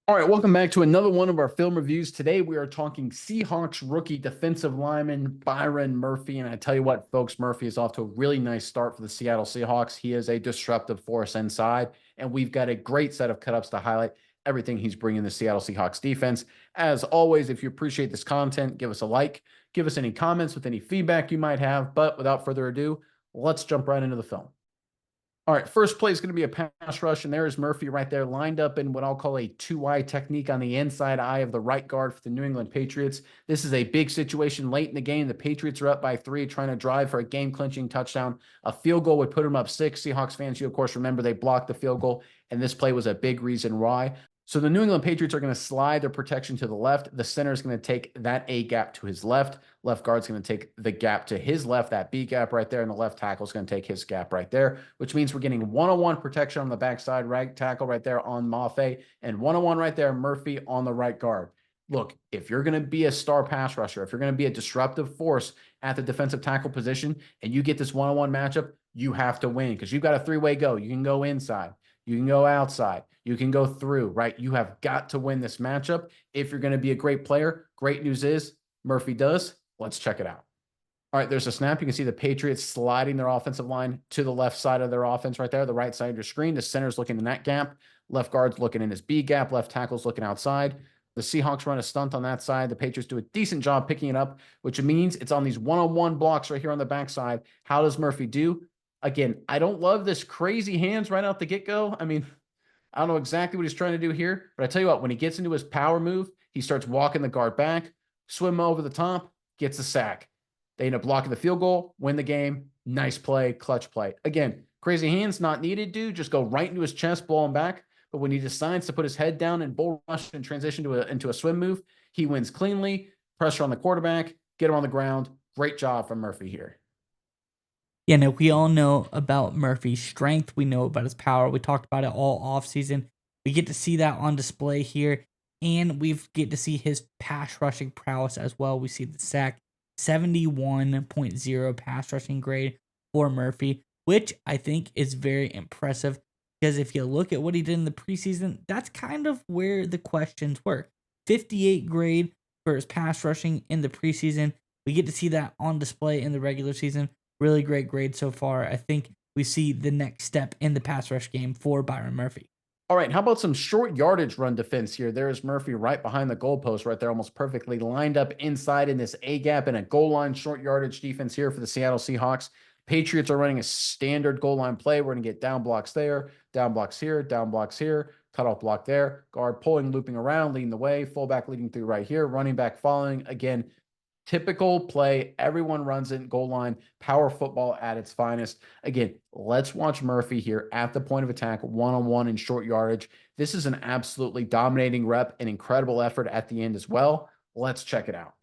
All right, welcome back to another one of our film reviews. Today we are talking Seahawks rookie defensive lineman Byron Murphy. And I tell you what, folks, Murphy is off to a really nice start for the Seattle Seahawks. He is a disruptive force inside, and we've got a great set of cut-ups to highlight everything he's bringing the Seattle Seahawks defense. As always, if you appreciate this content, give us a like, give us any comments with any feedback you might have. But without further ado, let's jump right into the film. All right, first play is going to be a pass rush, and there is Murphy right there lined up in what I'll call a two-eye technique on the inside eye of the right guard for the New England Patriots. This is a big situation late in the game. The Patriots are up by 3, trying to drive for a game-clinching touchdown. A field goal would put them up 6. Seahawks fans, you, of course, remember they blocked the field goal, and this play was a big reason why. So the New England Patriots are going to slide their protection to the left. The center is going to take that A gap to his left. Left guard's going to take the gap to his left, that B gap right there, and the left tackle is going to take his gap right there, which means we're getting one-on-one protection on the backside, right tackle right there on Mafe, and one-on-one right there, Murphy on the right guard. Look, if you're going to be a star pass rusher, if you're going to be a disruptive force at the defensive tackle position, and you get this one-on-one matchup, you have to win because you've got a three-way go. You can go inside. You can go outside. You can go through, right? You have got to win this matchup if you're going to be a great player. Great news is Murphy does. Let's check it out. All right, there's a snap. You can see the Patriots sliding their offensive line to the left side of their offense right there, the right side of your screen. The center's looking in that gap. Left guard's looking in his B gap. Left tackle's looking outside. The Seahawks run a stunt on that side. The Patriots do a decent job picking it up, which means it's on these one-on-one blocks right here on the backside. How does Murphy do? Again, I don't love this crazy hands right out the get-go. I mean, I don't know exactly what he's trying to do here, but I tell you what, when he gets into his power move, he starts walking the guard back, swim over the top, gets a sack. They end up blocking the field goal, win the game. Nice play, clutch play. Again, crazy hands not needed, dude. Just go right into his chest, blow him back. But when he decides to put his head down and bull rush and transition into a swim move, he wins cleanly. Pressure on the quarterback, get him on the ground. Great job from Murphy here. Yeah, no, we all know about Murphy's strength. We know about his power. We talked about it all offseason. We get to see that on display here, and we get to see his pass rushing prowess as well. We see the sack 71.0 pass rushing grade for Murphy, which I think is very impressive because if you look at what he did in the preseason, that's kind of where the questions were. 58 grade for his pass rushing in the preseason. We get to see that on display in the regular season. Really great grade so far. I think we see the next step in the pass rush game for Byron Murphy. All right, how about some short yardage run defense here? There's Murphy right behind the goalpost right there, almost perfectly lined up inside in this A gap and a goal line short yardage defense here for the Seattle Seahawks. Patriots are running a standard goal line play. We're going to get down blocks there, down blocks here, cut off block there, guard pulling, looping around, leading the way, fullback leading through right here, running back following. Again, typical play. Everyone runs it, goal line, power football at its finest. Again, let's watch Murphy here at the point of attack, one-on-one in short yardage. This is an absolutely dominating rep, an incredible effort at the end as well. Let's check it out.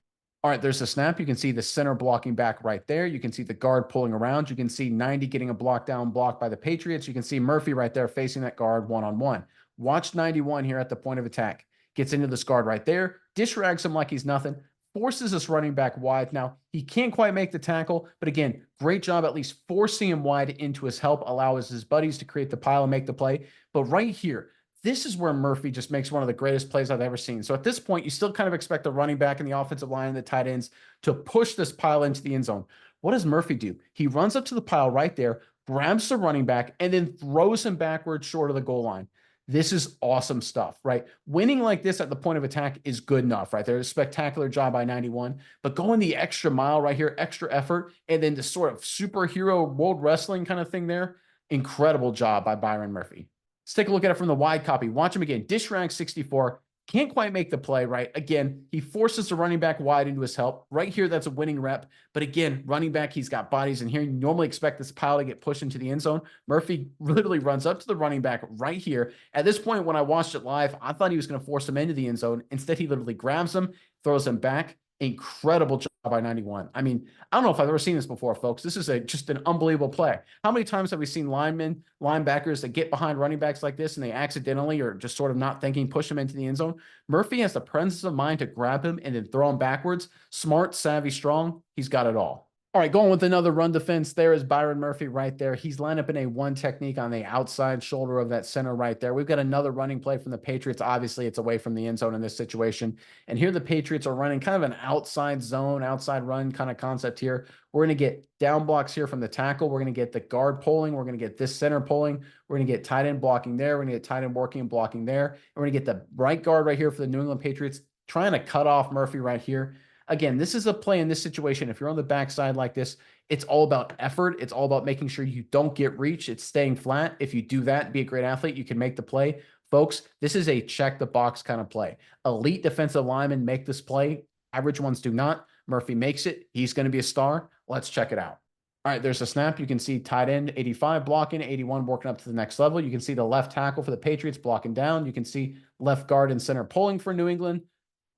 All right, there's a snap. You can see the center blocking back right there. You can see the guard pulling around. You can see 90 getting a block down block by the Patriots. You can see Murphy right there facing that guard one-on-one. Watch 91 here at the point of attack. Gets into this guard right there. Dish rags him like he's nothing. Forces this running back wide. Now, he can't quite make the tackle, but again, great job at least forcing him wide into his help, allows his buddies to create the pile and make the play. But right here, this is where Murphy just makes one of the greatest plays I've ever seen. So at this point, you still kind of expect the running back and the offensive line and the tight ends to push this pile into the end zone. What does Murphy do? He runs up to the pile right there, grabs the running back, and then throws him backwards short of the goal line. This is awesome stuff, right? Winning like this at the point of attack is good enough, right? There's a spectacular job by 91, but going the extra mile right here, extra effort, and then the sort of superhero world wrestling kind of thing there, incredible job by Byron Murphy. Let's take a look at it from the wide copy. Watch him again. Dish rank 64. Can't quite make the play, right? Again, he forces the running back wide into his help. Right here, that's a winning rep. But again, running back, he's got bodies. And here, you normally expect this pile to get pushed into the end zone. Murphy literally runs up to the running back right here. At this point, when I watched it live, I thought he was going to force him into the end zone. Instead, he literally grabs him, throws him back. Incredible job by 91. I mean, I don't know if I've ever seen this before, folks. This is just an unbelievable play. How many times have we seen linebackers that get behind running backs like this and they accidentally or just sort of not thinking push him into the end zone? Murphy has the presence of mind to grab him and then throw him backwards. Smart, savvy, strong. He's got it all. All right, going with another run defense. There is Byron Murphy right there. He's lined up in a one technique on the outside shoulder of that center right there. We've got another running play from the Patriots. Obviously, it's away from the end zone in this situation. And here the Patriots are running kind of an outside zone, outside run kind of concept here. We're going to get down blocks here from the tackle. We're going to get the guard pulling. We're going to get this center pulling. We're going to get tight end blocking there. We're going to get tight end working and blocking there. And we're going to get the right guard right here for the New England Patriots trying to cut off Murphy right here. Again, this is a play in this situation. If you're on the backside like this, it's all about effort. It's all about making sure you don't get reached. It's staying flat. If you do that, be a great athlete, you can make the play. Folks, this is a check the box kind of play. Elite defensive linemen make this play. Average ones do not. Murphy makes it. He's going to be a star. Let's check it out. All right, there's a snap. You can see tight end 85 blocking, 81 working up to the next level. You can see the left tackle for the Patriots blocking down. You can see left guard and center pulling for New England.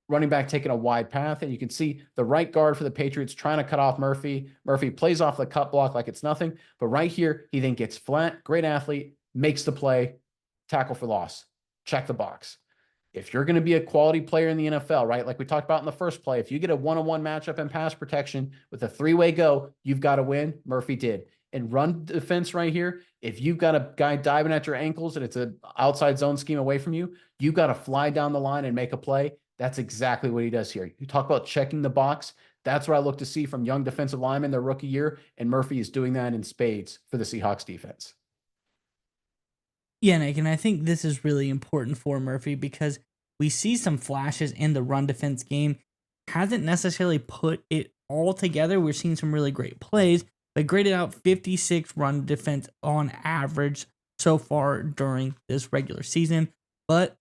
Running back taking a wide path, and you can see the right guard for the Patriots trying to cut off Murphy. Murphy plays off the cut block like it's nothing, but right here, he then gets flat, great athlete, makes the play, tackle for loss, check the box. If you're going to be a quality player in the NFL, right, like we talked about in the first play, if you get a one-on-one matchup in pass protection with a three-way go, you've got to win. Murphy did. And run defense right here, if you've got a guy diving at your ankles and it's an outside zone scheme away from you, you've got to fly down the line and make a play. That's exactly what he does here. You talk about checking the box. That's what I look to see from young defensive linemen their rookie year, and Murphy is doing that in spades for the Seahawks defense. Yeah, Nick, and I think this is really important for Murphy because we see some flashes in the run defense game. Hasn't necessarily put it all together. We're seeing some really great plays, but graded out 56 run defense on average so far during this regular season. But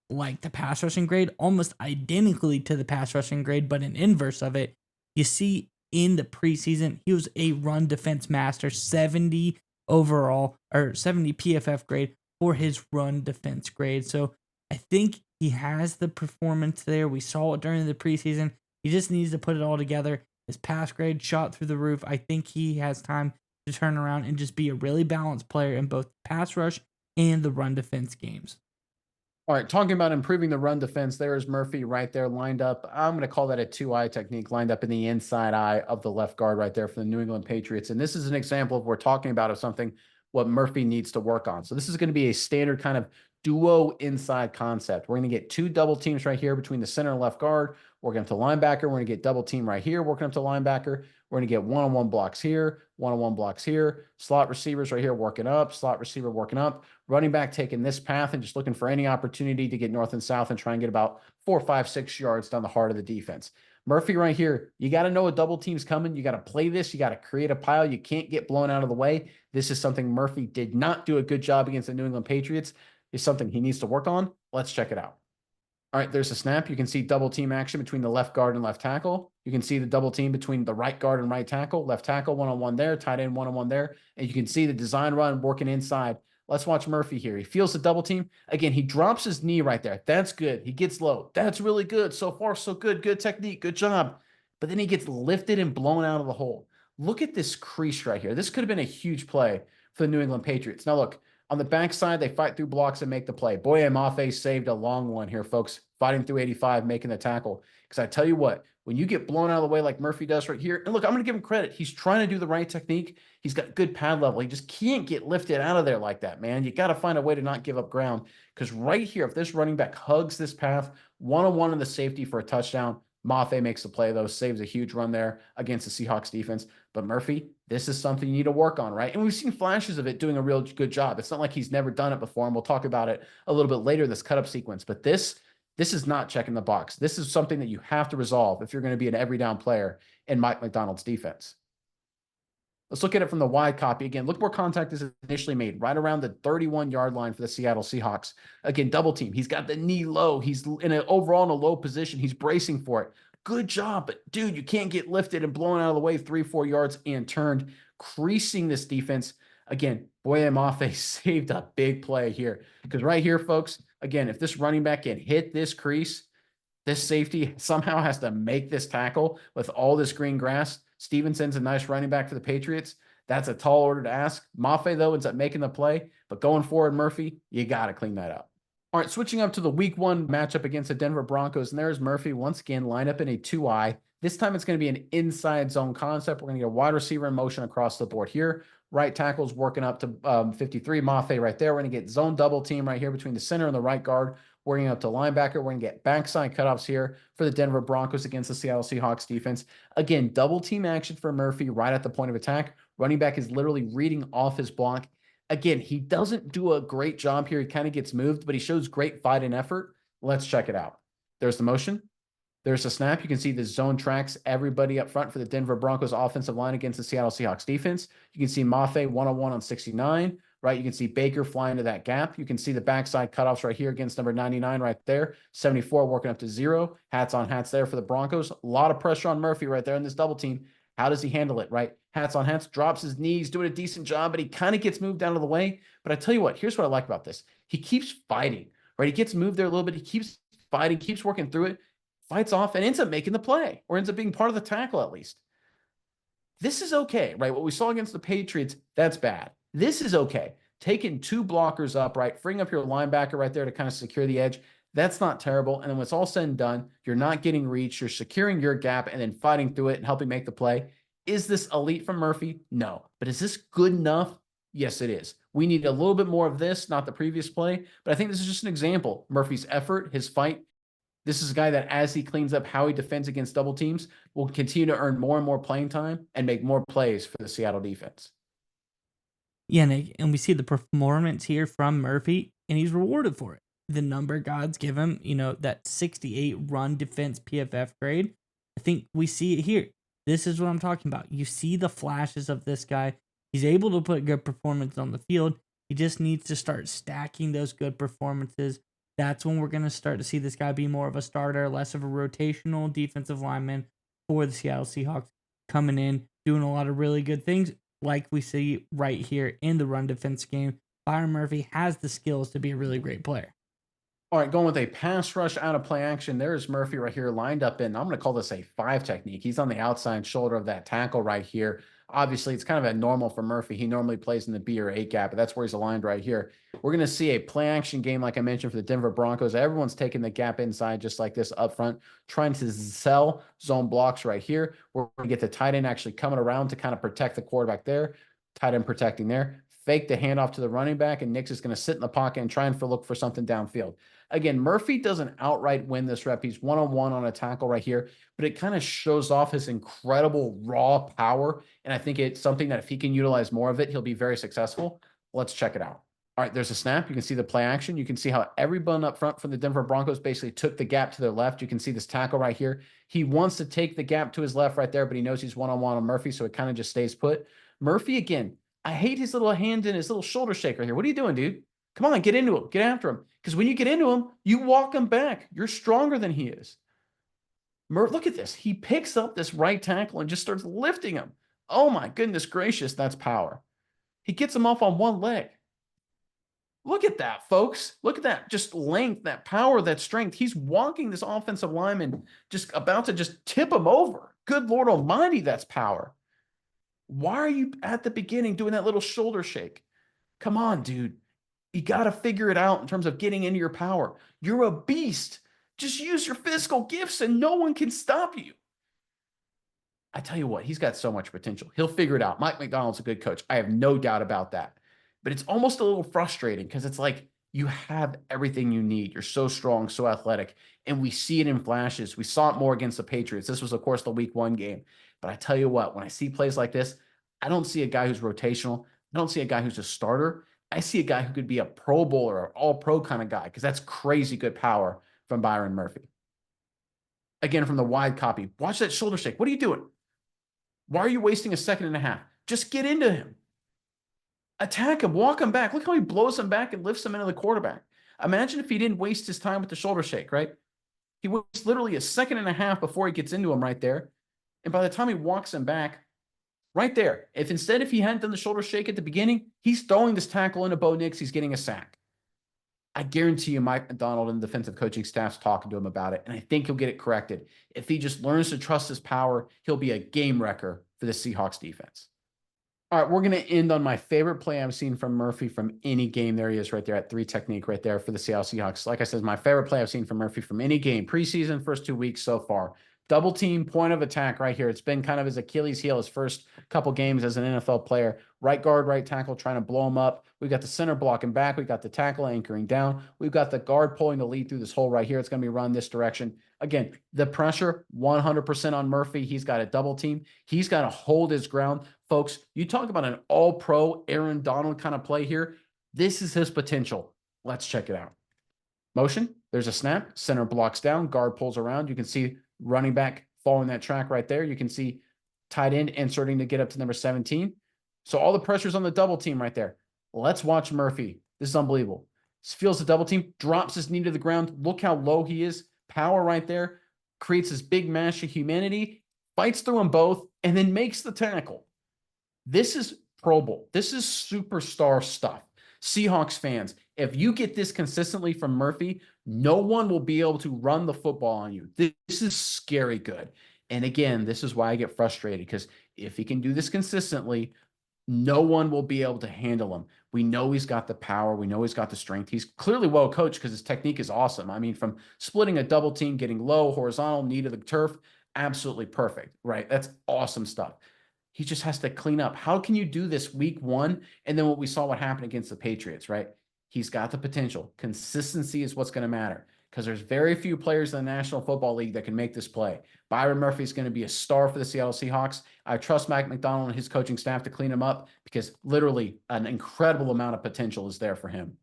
like the pass rushing grade, almost identically to the pass rushing grade, but an inverse of it. You see in the preseason, he was a run defense master, 70 overall or 70 PFF grade for his run defense grade. So I think he has the performance there. We saw it during the preseason. He just needs to put it all together. His pass grade shot through the roof. I think he has time to turn around and just be a really balanced player in both pass rush and the run defense games. All right, talking about improving the run defense, there is Murphy right there lined up. I'm going to call that a two-eye technique, lined up in the inside eye of the left guard right there for the New England Patriots. And this is an example of we're talking about of something what Murphy needs to work on. So this is going to be a standard kind of duo inside concept. We're going to get two double teams right here between the center and left guard. Working up to linebacker. We're going to get double team right here, working up to linebacker. We're going to get one-on-one blocks here, one-on-one blocks here. Slot receivers right here working up, slot receiver working up. Running back taking this path and just looking for any opportunity to get north and south and try and get about 4, 5, 6 yards down the heart of the defense. Murphy right here, you got to know a double team's coming. You got to play this. You got to create a pile. You can't get blown out of the way. This is something Murphy did not do a good job against the New England Patriots. It's something he needs to work on. Let's check it out. All right, there's a snap. You can see double team action between the left guard and left tackle. You can see the double team between the right guard and right tackle, left tackle, one-on-one there, tight end, one-on-one there. And you can see the design run working inside. Let's watch Murphy here. He feels the double team. Again, he drops his knee right there. That's good. He gets low. That's really good. So far, so good. Good technique. Good job. But then he gets lifted and blown out of the hole. Look at this crease right here. This could have been a huge play for the New England Patriots. Now, look, on the backside, they fight through blocks and make the play. Boye Mafe saved a long one here, folks, fighting through 85, making the tackle. Because I tell you what, when you get blown out of the way like Murphy does right here, and look, I'm going to give him credit. He's trying to do the right technique. He's got good pad level. He just can't get lifted out of there like that, man. You got to find a way to not give up ground. Because right here, if this running back hugs this path, one-on-one in the safety for a touchdown, Mafe makes the play, though, saves a huge run there against the Seahawks defense. But Murphy, this is something you need to work on, right? And we've seen flashes of it doing a real good job. It's not like he's never done it before, and we'll talk about it a little bit later, this cut-up sequence. But this is not checking the box. This is something that you have to resolve if you're going to be an every down player in Mike McDonald's defense. Let's look at it from the wide copy. Again, look where contact is initially made, right around the 31-yard line for the Seattle Seahawks. Again, double team. He's got the knee low. He's overall in a low position. He's bracing for it. Good job, but dude, you can't get lifted and blown out of the way 3-4 yards and turned, creasing this defense. Again, Boye Mafe saved a big play here because right here, folks, again, if this running back can hit this crease, this safety somehow has to make this tackle with all this green grass. Stevenson's a nice running back for the Patriots. That's a tall order to ask. Mafe, though, ends up making the play. But going forward, Murphy, you got to clean that up. All right, switching up to the week 1 matchup against the Denver Broncos, and there's Murphy once again lined up in a 2-eye. This time it's going to be an inside zone concept. We're going to get a wide receiver in motion across the board here. Right tackle's working up to 53, Mafe right there. We're going to get zone double team right here between the center and the right guard. Working up to linebacker. We're going to get backside cutoffs here for the Denver Broncos against the Seattle Seahawks defense. Again, double team action for Murphy right at the point of attack. Running back is literally reading off his block. Again, he doesn't do a great job here. He kind of gets moved, but he shows great fight and effort. Let's check it out. There's the motion. There's the snap. You can see the zone tracks everybody up front for the Denver Broncos offensive line against the Seattle Seahawks defense. You can see Mafe one-on-one on 69, right? You can see Baker flying to that gap. You can see the backside cutoffs right here against number 99 right there. 74 working up to 0. Hats on hats there for the Broncos. A lot of pressure on Murphy right there in this double team. How does he handle it, right? Hats on hats, drops his knees, doing a decent job, but he kind of gets moved out of the way. But I tell you what, here's what I like about this. He keeps fighting, right? He gets moved there a little bit. He keeps fighting, keeps working through it, fights off, and ends up making the play, or ends up being part of the tackle at least. This is okay, right? What we saw against the Patriots, that's bad. This is okay. Taking 2 blockers up, right? Freeing up your linebacker right there to kind of secure the edge. That's not terrible. And then when it's all said and done, you're not getting reached. You're securing your gap and then fighting through it and helping make the play. Is this elite from Murphy? No. But is this good enough? Yes, it is. We need a little bit more of this, not the previous play. But I think this is just an example. Murphy's effort, his fight. This is a guy that, as he cleans up how he defends against double teams, will continue to earn more and more playing time and make more plays for the Seattle defense. Yeah, Nick, and we see the performance here from Murphy, and he's rewarded for it. The number gods give him, that 68 run defense PFF grade. I think we see it here. This is what I'm talking about. You see the flashes of this guy. He's able to put good performance on the field. He just needs to start stacking those good performances. That's when we're going to start to see this guy be more of a starter, less of a rotational defensive lineman for the Seattle Seahawks, coming in, doing a lot of really good things like we see right here in the run defense game. Byron Murphy has the skills to be a really great player. All right, going with a pass rush out of play action. There's Murphy right here lined up in, I'm going to call this a 5 technique. He's on the outside shoulder of that tackle right here. Obviously, it's kind of a normal for Murphy. He normally plays in the B or A gap, but that's where he's aligned right here. We're going to see a play action game, like I mentioned, for the Denver Broncos. Everyone's taking the gap inside just like this up front, trying to sell zone blocks right here. We're going to get the tight end actually coming around to kind of protect the quarterback there. Tight end protecting there. Fake the handoff to the running back, and Nix is going to sit in the pocket and try and look for something downfield. Again, Murphy doesn't outright win this rep. He's one-on-one on a tackle right here, but it kind of shows off his incredible raw power, and I think it's something that if he can utilize more of it, he'll be very successful. Let's check it out. All right, there's a snap. You can see the play action. You can see how everyone up front from the Denver Broncos basically took the gap to their left. You can see this tackle right here. He wants to take the gap to his left right there, but he knows he's one-on-one on Murphy, so it kind of just stays put. Murphy, again, I hate his little hand and his little shoulder shake right here. What are you doing, dude? Come on, get into him. Get after him. Because when you get into him, you walk him back. You're stronger than he is. Look at this. He picks up this right tackle and just starts lifting him. Oh, my goodness gracious. That's power. He gets him off on one leg. Look at that, folks. Look at that. Just length, that power, that strength. He's walking this offensive lineman, just about to just tip him over. Good Lord Almighty, that's power. Why are you at the beginning doing that little shoulder shake? Come on, dude. You got to figure it out in terms of getting into your power. You're a beast. Just use your physical gifts and no one can stop you. I tell you what, he's got so much potential. He'll figure it out. Mike McDonald's a good coach. I have no doubt about that. But it's almost a little frustrating because it's like you have everything you need. You're so strong, so athletic, and we see it in flashes. We saw it more against the Patriots. This was, of course, the week 1 game. But I tell you what, when I see plays like this, I don't see a guy who's rotational. I don't see a guy who's a starter. I see a guy who could be a Pro Bowler or all-pro kind of guy because that's crazy good power from Byron Murphy. Again, from the wide copy, watch that shoulder shake. What are you doing? Why are you wasting a second and a half? Just get into him. Attack him. Walk him back. Look how he blows him back and lifts him into the quarterback. Imagine if he didn't waste his time with the shoulder shake, right? He wastes literally a second and a half before he gets into him right there. And by the time he walks him back, right there, if he hadn't done the shoulder shake at the beginning, he's throwing this tackle into Bo Nix, he's getting a sack. I guarantee you Mike McDonald and the defensive coaching staff's talking to him about it, and I think he'll get it corrected. If he just learns to trust his power, he'll be a game wrecker for the Seahawks defense. All right, we're going to end on my favorite play I've seen from Murphy from any game. There he is right there at 3 technique right there for the Seattle Seahawks. Like I said, my favorite play I've seen from Murphy from any game, preseason, first 2 weeks so far. Double team point of attack right here. It's been kind of his Achilles heel his first couple games as an NFL player. Right guard, right tackle trying to blow him up. We've got the center blocking back. We've got the tackle anchoring down. We've got the guard pulling the lead through this hole right here. It's going to be run this direction. Again, the pressure 100% on Murphy. He's got a double team. He's got to hold his ground. Folks, you talk about an all-pro Aaron Donald kind of play here. This is his potential. Let's check it out. Motion, there's a snap, center blocks down, guard pulls around. You can see running back following that track right there. You can see tight end inserting to get up to number 17. So all the pressure's on the double team right there. Let's watch Murphy. This is unbelievable. Feels the double team, drops his knee to the ground. Look how low he is. Power right there. Creates this big mash of humanity, fights through them both, and then makes the tackle. This is Pro Bowl. This is superstar stuff. Seahawks fans, if you get this consistently from Murphy, no one will be able to run the football on you. This is scary good. And again, this is why I get frustrated, because if he can do this consistently, no one will be able to handle him. We know he's got the power. We know he's got the strength. He's clearly well coached because his technique is awesome. I mean, from splitting a double team, getting low, horizontal, knee to the turf, absolutely perfect, right? That's awesome stuff. He just has to clean up. How can you do this week one? And then what happened against the Patriots, right? He's got the potential. Consistency is what's going to matter, because there's very few players in the National Football League that can make this play. Byron Murphy is going to be a star for the Seattle Seahawks. I trust Mike McDonald and his coaching staff to clean him up, because literally an incredible amount of potential is there for him.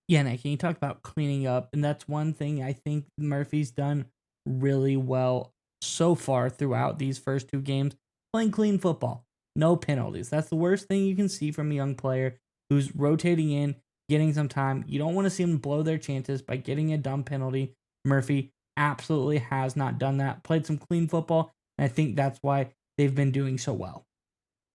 Yeah, Nick, and you talk about cleaning up, and that's one thing I think Murphy's done really well so far throughout these first two games, playing clean football. No penalties. That's the worst thing you can see from a young player who's rotating in, getting some time. You don't want to see them blow their chances by getting a dumb penalty. Murphy absolutely has not done that. Played some clean football, and I think that's why they've been doing so well.